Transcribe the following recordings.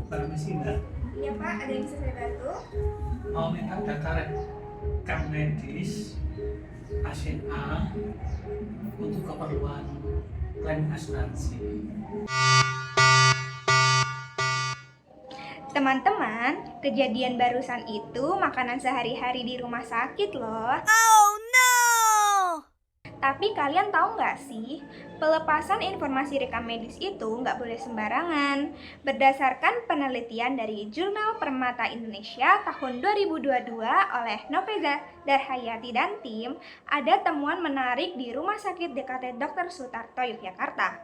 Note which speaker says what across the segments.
Speaker 1: Permisi Mbak,
Speaker 2: Iya Pak, ada yang bisa saya bantu?
Speaker 1: mau minta data rekam medis pasien A untuk keperluan klaim asuransi.
Speaker 2: Teman-teman, kejadian barusan itu makanan sehari-hari di rumah sakit loh. Tapi kalian tahu nggak sih, pelepasan informasi rekam medis itu nggak boleh sembarangan. Berdasarkan penelitian dari Jurnal Permata Indonesia tahun 2022 oleh Noveza Darhayati dan tim, ada temuan menarik di Rumah Sakit DKT Dr. Sutarto, Yogyakarta.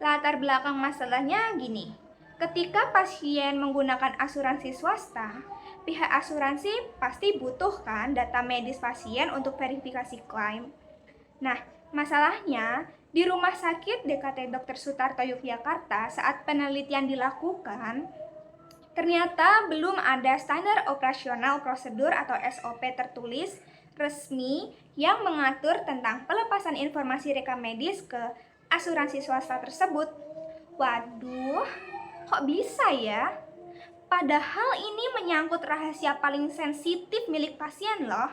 Speaker 2: Latar belakang masalahnya gini, ketika pasien menggunakan asuransi swasta, pihak asuransi pasti butuhkan data medis pasien untuk verifikasi klaim. Nah, masalahnya di Rumah Sakit DKT Dr. Sutarto Yogyakarta saat penelitian dilakukan, ternyata belum ada standar operasional prosedur atau SOP tertulis resmi yang mengatur tentang pelepasan informasi rekam medis ke asuransi swasta tersebut. Waduh, kok bisa ya? Padahal ini menyangkut rahasia paling sensitif milik pasien loh.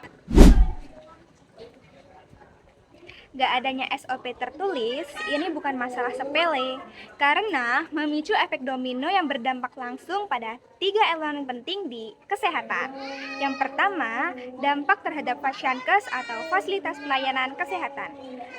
Speaker 2: Gak adanya SOP tertulis, ini bukan masalah sepele, karena memicu efek domino yang berdampak langsung pada 3 elemen penting di kesehatan. Yang pertama, dampak terhadap Fasiankes atau fasilitas pelayanan kesehatan.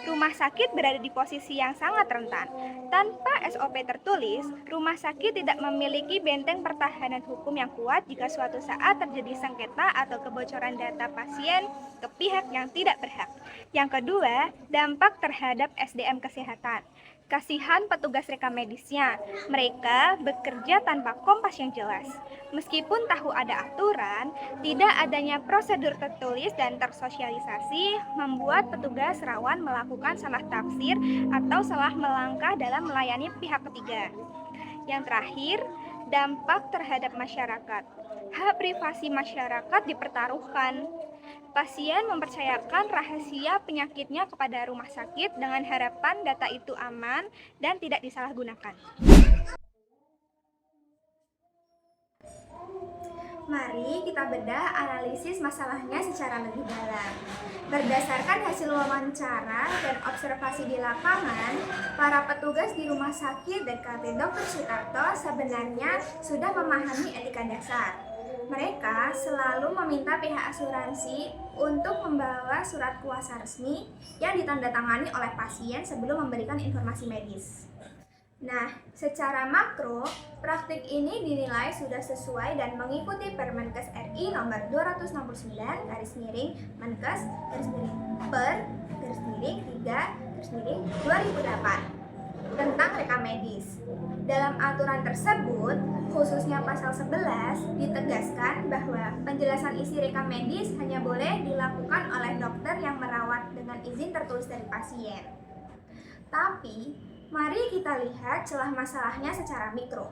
Speaker 2: Rumah sakit berada di posisi yang sangat rentan. Tanpa SOP tertulis, rumah sakit tidak memiliki benteng pertahanan hukum yang kuat jika suatu saat terjadi sengketa atau kebocoran data pasien ke pihak yang tidak berhak. Yang kedua, dampak terhadap SDM kesehatan. Kasihan petugas rekam medisnya, mereka bekerja tanpa kompas yang jelas. Meskipun tahu ada aturan, tidak adanya prosedur tertulis dan tersosialisasi membuat petugas rawan melakukan salah tafsir atau salah melangkah dalam melayani pihak ketiga. Yang terakhir, dampak terhadap masyarakat. Hak privasi masyarakat dipertaruhkan. Pasien mempercayakan rahasia penyakitnya kepada rumah sakit dengan harapan data itu aman dan tidak disalahgunakan. Mari kita bedah analisis masalahnya secara lebih dalam. Berdasarkan hasil wawancara dan observasi di lapangan, para petugas di Rumah Sakit DKT Dr. Sutarto sebenarnya sudah memahami etika dasar. Mereka selalu meminta pihak asuransi untuk membawa surat kuasa resmi yang ditandatangani oleh pasien sebelum memberikan informasi medis. Nah, secara makro, praktik ini dinilai sudah sesuai dan mengikuti Permenkes RI nomor 269 Menkes per 3 2008 tentang rekam medis. Dalam aturan tersebut, khususnya pasal 11 ditegaskan bahwa penjelasan isi rekam medis hanya boleh dilakukan oleh dokter yang merawat dengan izin tertulis dari pasien. Tapi, mari kita lihat celah masalahnya secara mikro.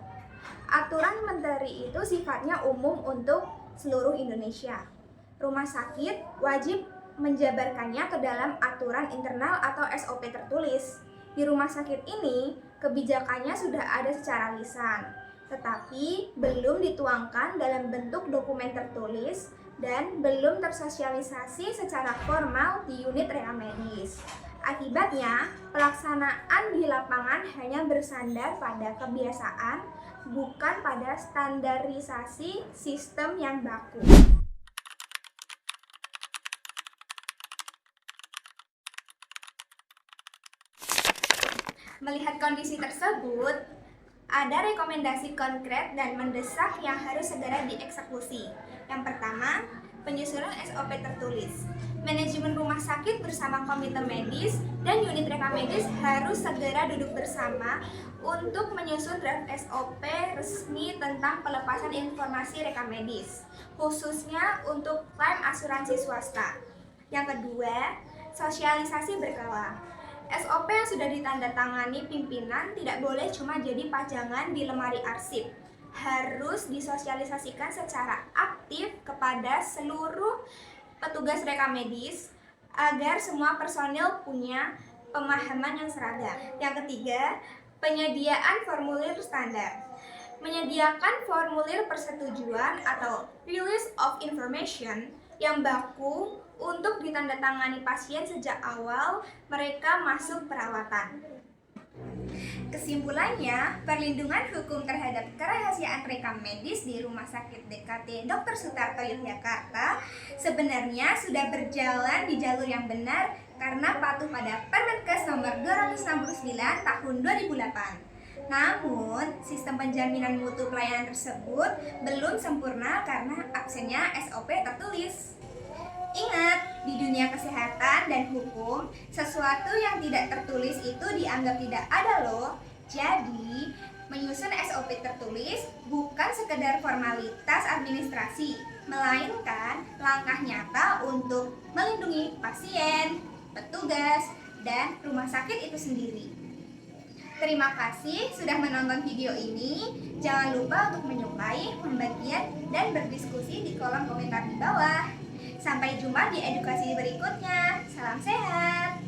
Speaker 2: Aturan menteri itu sifatnya umum untuk seluruh Indonesia. Rumah sakit wajib menjabarkannya ke dalam aturan internal atau SOP tertulis. Di rumah sakit ini, kebijakannya sudah ada secara lisan, tetapi belum dituangkan dalam bentuk dokumen tertulis dan belum tersosialisasi secara formal di unit rekam medis. Akibatnya, pelaksanaan di lapangan hanya bersandar pada kebiasaan, bukan pada standarisasi sistem yang baku. Melihat kondisi tersebut, ada rekomendasi konkret dan mendesak yang harus segera dieksekusi. Yang pertama, penyusunan SOP tertulis. Manajemen rumah sakit bersama komite medis dan unit rekam medis harus segera duduk bersama untuk menyusun draft SOP resmi tentang pelepasan informasi rekam medis, khususnya untuk klaim asuransi swasta. Yang kedua, sosialisasi berkala. SOP yang sudah ditandatangani pimpinan tidak boleh cuma jadi pajangan di lemari arsip. Harus disosialisasikan secara aktif kepada seluruh petugas rekam medis agar semua personil punya pemahaman yang seragam. Yang ketiga, penyediaan formulir standar. menyediakan formulir persetujuan atau release of information yang baku untuk ditandatangani pasien sejak awal mereka masuk perawatan. Kesimpulannya, perlindungan hukum terhadap kerahasiaan rekam medis di Rumah Sakit DKT Dr. Sutarto Yogyakarta sebenarnya sudah berjalan di jalur yang benar karena patuh pada Permenkes nomor 269 tahun 2008. Namun, sistem penjaminan mutu pelayanan tersebut belum sempurna karena absennya SOP tertulis. Ingat, di dunia kesehatan dan hukum, sesuatu yang tidak tertulis itu dianggap tidak ada loh. Jadi, menyusun SOP tertulis bukan sekedar formalitas administrasi, melainkan langkah nyata untuk melindungi pasien, petugas, dan rumah sakit itu sendiri. Terima kasih sudah menonton video ini. Jangan lupa untuk menyukai, membagikan, dan berdiskusi di kolom komentar di bawah. Sampai jumpa di edukasi berikutnya. Salam sehat.